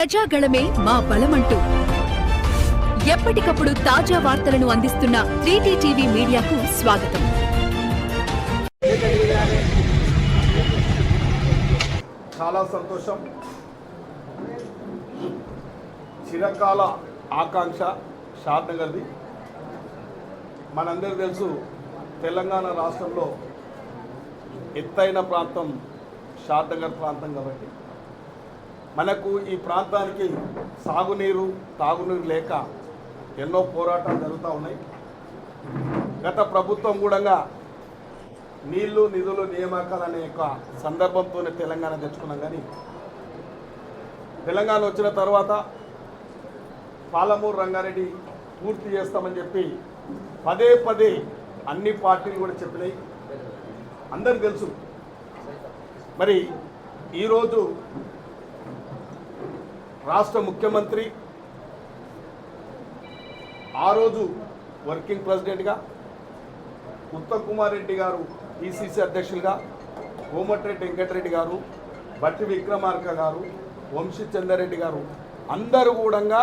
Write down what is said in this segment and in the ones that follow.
ప్రజాగళమే మా బలమంటూ ఎప్పటికప్పుడు తాజా వార్తలను అందిస్తున్న 3T టీవీ మీడియాకు స్వాగతం. చాలా సంతోషం. చిరకాల ఆకాంక్ష షాద్నగర్ది. మనందరికీ తెలుసు, తెలంగాణ రాష్ట్రంలో ఎత్తైన ప్రాంతం షాద్నగర్ ప్రాంతం కాబట్టి మనకు ఈ ప్రాంతానికి సాగునీరు తాగునీరు లేక ఎన్నో పోరాటాలు జరుగుతూ ఉన్నాయి. గత ప్రభుత్వం కూడా నీళ్లు నిధులు నియామకాలు అనే ఒక సందర్భంతోనే తెలంగాణ తెచ్చుకున్నాం. కానీ తెలంగాణ వచ్చిన తర్వాత పాలమూరు రంగారెడ్డి పూర్తి చేస్తామని చెప్పి పదే పదే అన్ని పార్టీలు కూడా చెప్పినాయి, అందరికీ తెలుసు. మరి ఈరోజు రాష్ట్ర ముఖ్యమంత్రి ఆ రోజు వర్కింగ్ ప్రెసిడెంట్గా, ఉత్తమ్ కుమార్ రెడ్డి గారు పిసిసి అధ్యక్షులుగా, కోమటిరెడ్డి వెంకటరెడ్డి గారు, బట్టి విక్రమార్క గారు, వంశీ చంద్రారెడ్డి గారు అందరూ కూడా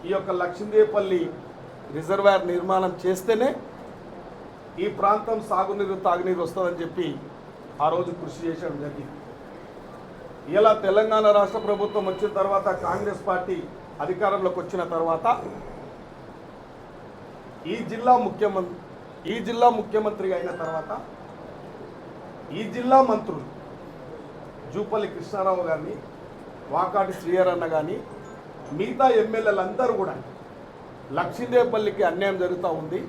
ఈ యొక్క లక్ష్మీదేపల్లి రిజర్వాయర్ నిర్మాణం చేస్తేనే ఈ ప్రాంతం సాగునీరు తాగునీరు వస్తుందని చెప్పి ఆ రోజు కృషి చేసడం జరిగింది. ఇలా తెలంగాణ రాష్ట్ర ప్రభుత్వం వచ్చిన తర్వాత, కాంగ్రెస్ పార్టీ అధికారంలోకి వచ్చిన తర్వాత ఈ జిల్లా ముఖ్యమంత్రిగా అయిన తర్వాత ఈ జిల్లా మంత్రులు జూపల్లి కృష్ణారావు గారిని, వాకాటి శ్రీహరన్న కానీ మిగతా ఎమ్మెల్యేలందరూ కూడా లక్ష్మీదేపల్లికి అన్యాయం జరుగుతూ ఉంది,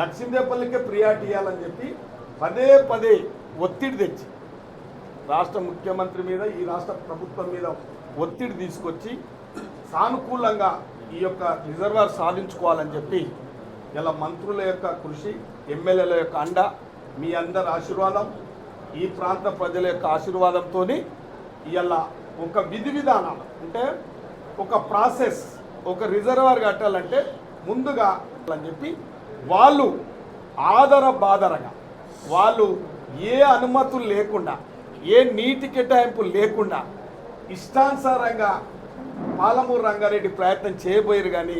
లక్ష్మీదేపల్లికే ప్రియారిటీ ఇవ్వాలని చెప్పి పదే పదే ఒత్తిడి తెచ్చి రాష్ట్ర ముఖ్యమంత్రి మీద, ఈ రాష్ట్ర ప్రభుత్వం మీద ఒత్తిడి తీసుకొచ్చి సానుకూలంగా ఈ యొక్క రిజర్వాయర్ సాధించుకోవాలని చెప్పి ఇలా మంత్రుల యొక్క కృషి, ఎమ్మెల్యేల యొక్క అండ, మీ అందరి ఆశీర్వాదం, ఈ ప్రాంత ప్రజల యొక్క ఆశీర్వాదంతో ఇలా ఒక విధి విధానం అంటే ఒక ప్రాసెస్, ఒక రిజర్వాయర్ కట్టాలంటే ముందుగా అని చెప్పి వాళ్ళు ఆదర బాదరగా, వాళ్ళు ఏ అనుమతులు లేకుండా, ఏ నీటి కేటాయింపు లేకుండా ఇష్టానుసారంగా పాలమూరు రంగారెడ్డి ప్రయత్నం చేయబోయారు. కానీ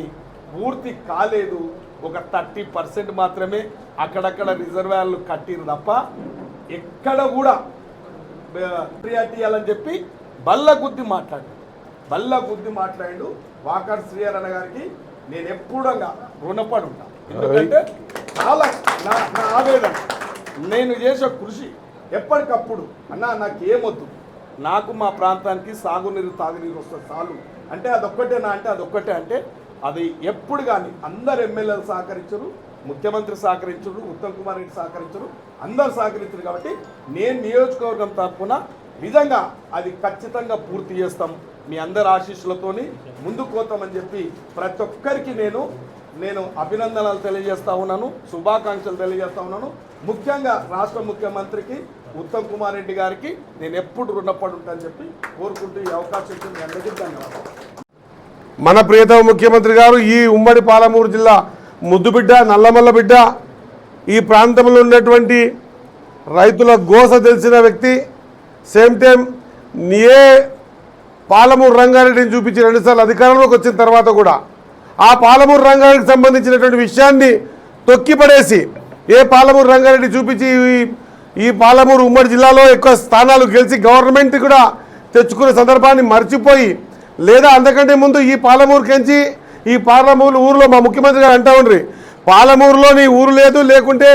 పూర్తి కాలేదు. ఒక 30% మాత్రమే అక్కడక్కడ రిజర్వాయర్లు కట్టిరు తప్ప ఎక్కడ కూడా ప్రియారిటీ ఇవ్వాలని చెప్పి బల్ల గుద్ది మాట్లాడాడు వాకాటి శ్రీహరణ గారికి నేను ఎప్పుడంగా రుణపడి ఉంటాను. ఎందుకంటే చాలా నా ఆవేదన, నేను చేసే కృషి ఎప్పటికప్పుడు అన్నా నాకేమొద్దు, నాకు మా ప్రాంతానికి సాగునీరు తాగునీరు వస్తుంది చాలు అంటే అదొక్కటేనా అంటే అదొక్కటే. అంటే అది ఎప్పుడు కానీ అందరు ఎమ్మెల్యేలు సహకరించరు, ముఖ్యమంత్రి సహకరించరు, ఉత్తమ్ కుమార్ రెడ్డి సహకరించరు, అందరు సహకరించరు. కాబట్టి నేను నియోజకవర్గం తరఫున నిజంగా అది ఖచ్చితంగా పూర్తి చేస్తాం, మీ అందరి ఆశీస్సులతోని ముందుకు పోతామని చెప్పి ప్రతి ఒక్కరికి నేను అభినందనలు తెలియజేస్తా ఉన్నాను, శుభాకాంక్షలు తెలియజేస్తా ఉన్నాను. ముఖ్యంగా రాష్ట్ర ముఖ్యమంత్రికి ఉత్తమ్ కుమార్ రెడ్డి గారికి నేను ఎప్పుడు రుణపడి ఉంటానని చెప్పి కోరుకుంటూ ఈ అవకాశం ఇచ్చింది అందరికీ ధన్యవాదాలు. మన ప్రియతమ ముఖ్యమంత్రి గారు ఈ ఉమ్మడి పాలమూరు జిల్లా ముద్దుబిడ్డ, నల్లమల్ల బిడ్డ, ఈ ప్రాంతంలో ఉన్నటువంటి రైతుల గోస తెలిసిన వ్యక్తి. సేమ్ టైం ఏ పాలమూరు రంగారెడ్డిని చూపించి 2 సార్లు అధికారంలోకి వచ్చిన తర్వాత కూడా ఆ పాలమూరు రంగారెడ్డికి సంబంధించినటువంటి విషయాన్ని తొక్కిపడేసి ఏ పాలమూరు రంగారెడ్డి చూపించి ఈ పాలమూరు ఉమ్మడి జిల్లాలో ఎక్కువ స్థానాలు గెలిచి గవర్నమెంట్ కూడా తెచ్చుకునే సందర్భాన్ని మర్చిపోయి, లేదా అంతకంటే ముందు ఈ పాలమూరుకెంచి ఈ పాలమూరు ఊరిలో మా ముఖ్యమంత్రి గారు అంటా ఉండ్రి, పాలమూరులో నీ ఊరు లేదు, లేకుంటే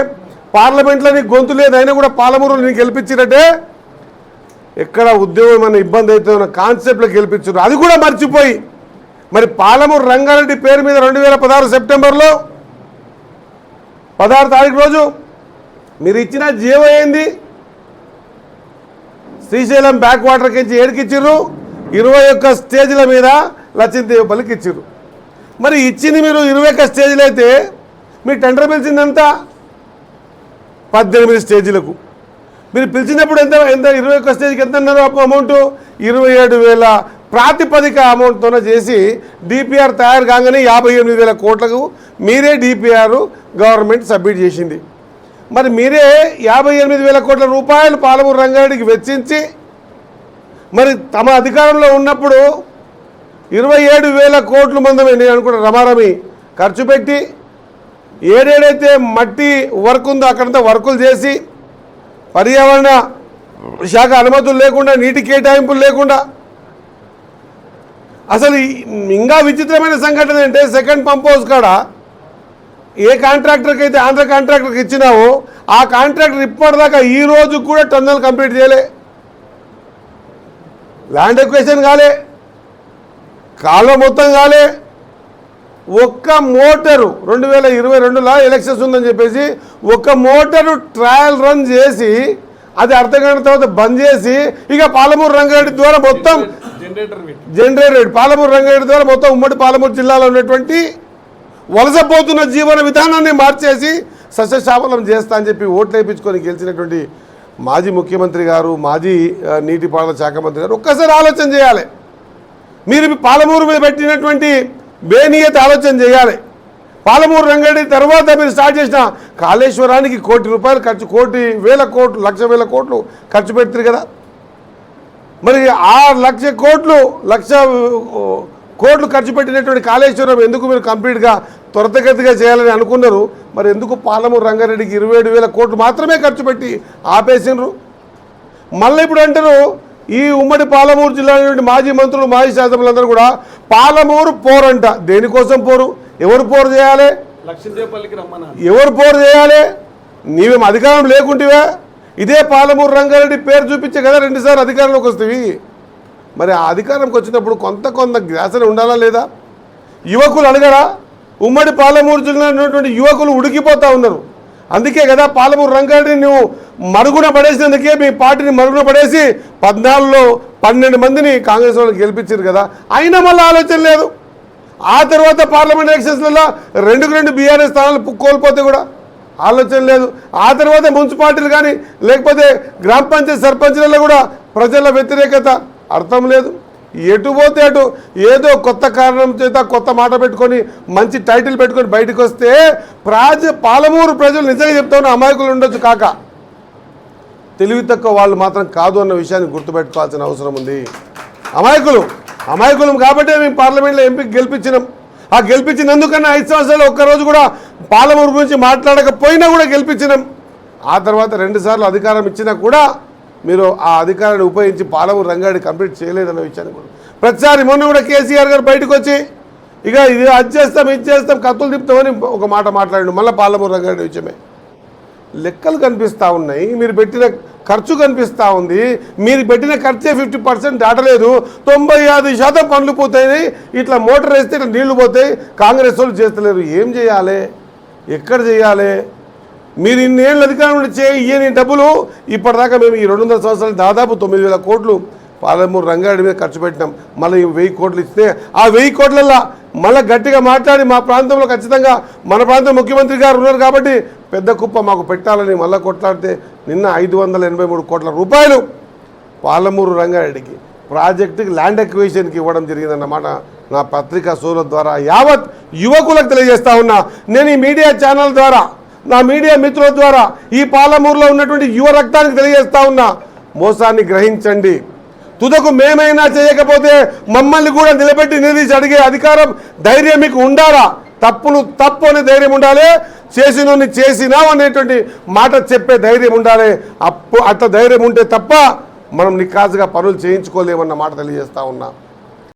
పార్లమెంట్లో నీ గొంతు లేదు, అయినా కూడా పాలమూరులో నీ గెలిపించినట్టే ఎక్కడ ఉద్యోగం ఏమైనా ఇబ్బంది అవుతుందన్న కాన్సెప్ట్లో గెలిపించారు. అది కూడా మర్చిపోయి మరి పాలమూరు రంగారెడ్డి పేరు మీద 2016 సెప్టెంబర్లో 16 తారీఖు రోజు మీరు ఇచ్చిన జీవో ఏంది? శ్రీశైలం బ్యాక్ వాటర్ కించి ఏడికిచ్చిర్రు, 21 స్టేజ్ల మీద లక్ష్మీదేవిపల్లికి ఇచ్చిర్రు. మరి ఇచ్చింది మీరు 21 స్టేజ్లు అయితే మీ టెండర్ పిలిచిందంతా 18 స్టేజీలకు. మీరు పిలిచినప్పుడు ఎంత 21 స్టేజ్కి ఎంత అన్నారు అమౌంట్? 27,000 ప్రాతిపదిక అమౌంట్తోనే చేసి డిపిఆర్ తయారు కాగానే 58,000 కోట్లకు మీరే డిపిఆర్ గవర్నమెంట్ సబ్మిట్ చేసింది. మరి మీరే 58,000 కోట్ల రూపాయలు పాలమూరు రంగారెడ్డికి వెచ్చించి మరి తమ అధికారంలో ఉన్నప్పుడు 27,000 కోట్లు మందమే నేను అనుకుంటా రమారమి ఖర్చు పెట్టి ఏడేడైతే మట్టి వర్క్ ఉందో అక్కడంతా వర్కులు చేసి పర్యావరణ శాఖ అనుమతులు లేకుండా నీటి కేటాయింపులు లేకుండా అసలు ఇంకా విచిత్రమైన సంఘటన అంటే సెకండ్ పంప్ హౌస్ కాడ ఏ కాంట్రాక్టర్కి అయితే ఆంధ్ర కాంట్రాక్టర్కి ఇచ్చినావో ఆ కాంట్రాక్టర్ ఇప్పటిదాకా ఈ రోజు కూడా టన్నెల్ కంప్లీట్ చేయలే, ల్యాండ్ ఎక్వేషన్ కాలే, కాలువ మొత్తం కాలే. ఒక్క మోటారు 2022లో ఎలక్షన్స్ ఉందని చెప్పేసి ఒక్క మోటారు ట్రయల్ రన్ చేసి అది అర్ధగంట తర్వాత బంద్ చేసి ఇక పాలమూరు రంగారెడ్డి ద్వారా మొత్తం జనరేటర్ పాలమూరు రంగారెడ్డి ద్వారా మొత్తం ఉమ్మడి పాలమూరు జిల్లాలో ఉన్నటువంటి వలసపోతున్న జీవన విధానాన్ని మార్చేసి సస్యశ్యామలం చేస్తా అని చెప్పి ఓట్లు వేయించుకొని గెలిచినటువంటి మాజీ ముఖ్యమంత్రి గారు, మాజీ నీటిపారుదల శాఖ మంత్రి గారు ఒక్కసారి ఆలోచన చేయాలి. మీరు పాలమూరు మీద పెట్టినటువంటి బేనీయత ఆలోచన చేయాలి. పాలమూరు రంగారెడ్డి తర్వాత మీరు స్టార్ట్ చేసిన కాళేశ్వరానికి ₹1,00,00,000 ఖర్చు, 1,00,000 కోట్లు, 1,00,000 కోట్లు ఖర్చు పెడతారు కదా. మరి 6,00,000 కోట్లు ఖర్చు పెట్టినటువంటి కాళేశ్వరం ఎందుకు మీరు కంప్లీట్గా త్వరితగతిగా చేయాలని అనుకున్నారు? మరి ఎందుకు పాలమూరు రంగారెడ్డికి 27,000 కోట్లు మాత్రమే ఖర్చు పెట్టి ఆపేసినారు? మళ్ళీ ఇప్పుడు అంటారు ఈ ఉమ్మడి పాలమూరు జిల్లాలోని మాజీ మంత్రులు, మాజీ శాసనసభ్యులందరూ కూడా పాలమూరు పోరంట. దేనికోసం పోరు? ఎవరు పోరు చేయాలి? ఎవరు పోరు చేయాలి? నీవేం అధికారం లేకుంటివా? ఇదే పాలమూరు రంగారెడ్డి పేరు చూపించే కదా 2 సార్లు అధికారంలోకి వస్తేవి. మరి ఆ అధికారంకి వచ్చినప్పుడు కొంత ధ్యాసన ఉండాలా లేదా? యువకులు అడగరా? ఉమ్మడి పాలమూరు జిల్లాలో ఉన్నటువంటి యువకులు ఉడికిపోతూ ఉన్నారు. అందుకే కదా పాలమూరు రంగారెడ్డిని నువ్వు మరుగున పడేసినందుకే మీ పార్టీని మరుగున పడేసి 14లో 12 మందిని కాంగ్రెస్ వాళ్ళు గెలిపించారు కదా. అయినా మళ్ళీ ఆలోచన లేదు. ఆ తర్వాత పార్లమెంట్ ఎలక్షన్స్లలో 2 బీఆర్ఎస్ స్థానాలు కోల్పోతే కూడా ఆలోచన లేదు. ఆ తర్వాత మున్సిపాలిటీలు కానీ లేకపోతే గ్రామ పంచాయతీ సర్పంచ్లలో కూడా ప్రజల వ్యతిరేకత, అర్థం లేదు. ఎటు పోతే అటు ఏదో కొత్త కారణం చేత కొత్త మాట పెట్టుకొని మంచి టైటిల్ పెట్టుకొని బయటకు వస్తే పాలమూరు ప్రజలు నిజంగా చెప్తాను అమాయకులు ఉండొచ్చు కాక తెలివి తక్కువ వాళ్ళు మాత్రం కాదు అన్న విషయాన్ని గుర్తుపెట్టుకోవాల్సిన అవసరం ఉంది. అమాయకులం కాబట్టే మేము పార్లమెంట్లో ఎంపీకి గెలిపించినాం. ఆ గెలిపించినందుకన్నా 5 సంవత్సరాలు ఒక్కరోజు కూడా పాలమూరు గురించి మాట్లాడకపోయినా కూడా గెలిపించినాం. ఆ తర్వాత 2 సార్లు అధికారం ఇచ్చినా కూడా మీరు ఆ అధికారాన్ని ఉపయోగించి పాలమూరు రంగారెడ్డి కంప్లీట్ చేయలేదన్న విషయాన్ని కూడా ప్రతిసారి మొన్న కూడా కేసీఆర్ గారు బయటకు వచ్చి ఇక ఇది అది చేస్తాం ఇది చేస్తాం కత్తులు తిప్పుతామని ఒక మాట మాట్లాడండి. మళ్ళీ పాలమూరు రంగారెడ్డి విషయమే లెక్కలు కనిపిస్తూ ఉన్నాయి, మీరు పెట్టిన ఖర్చు కనిపిస్తూ ఉంది. మీరు పెట్టిన ఖర్చే 50% దాటలేదు. 95% పనులు పోతాయి. ఇట్లా మోటార్ వేస్తే ఇట్లా నీళ్లు పోతాయి. కాంగ్రెస్ వాళ్ళు చేస్తలేరు. ఏం చేయాలి? ఎక్కడ చేయాలి? మీరు ఇన్నేళ్ళు అధికారం ఇయ్యని డబ్బులు ఇప్పటిదాకా మేము ఈ 200 సంవత్సరాలు దాదాపు 9,000 కోట్లు పాలమూరు రంగారెడ్డి మీద ఖర్చు పెట్టినాం. మళ్ళీ 1,000 కోట్లు ఇస్తే ఆ 1,000 కోట్లల్లో మళ్ళీ గట్టిగా మాట్లాడి మా ప్రాంతంలో ఖచ్చితంగా మన ప్రాంతం ముఖ్యమంత్రి గారు ఉన్నారు కాబట్టి పెద్ద కుప్ప మాకు పెట్టాలని మళ్ళీ కొట్లాడితే నిన్న 583 కోట్ల రూపాయలు పాలమూరు రంగారెడ్డికి ప్రాజెక్టుకి ల్యాండ్ ఎక్వేషన్కి ఇవ్వడం జరిగిందన్నమాట. నా పత్రికా సోదరుల ద్వారా యావత్ యువకులకు తెలియజేస్తా ఉన్నా. నేను ఈ మీడియా ఛానల్ ద్వారా, నా మీడియా మిత్రుల ద్వారా ఈ పాలమూరులో ఉన్నటువంటి యువ రక్తానికి తెలియజేస్తా ఉన్నా, మోసాన్ని గ్రహించండి. తుదకు మేమైనా చేయకపోతే మమ్మల్ని కూడా నిలబెట్టి నిలదీసి అడిగే అధికారం, ధైర్యం మీకు ఉండాలా? తప్పులు తప్పు అనే ధైర్యం ఉండాలి, చేసినోని చేసినావు అనేటువంటి మాట చెప్పే ధైర్యం ఉండాలి. అట్లా ధైర్యం ఉంటే తప్ప మనం నికాజుగా పనులు చేయించుకోలేమన్న మాట తెలియజేస్తా ఉన్నా.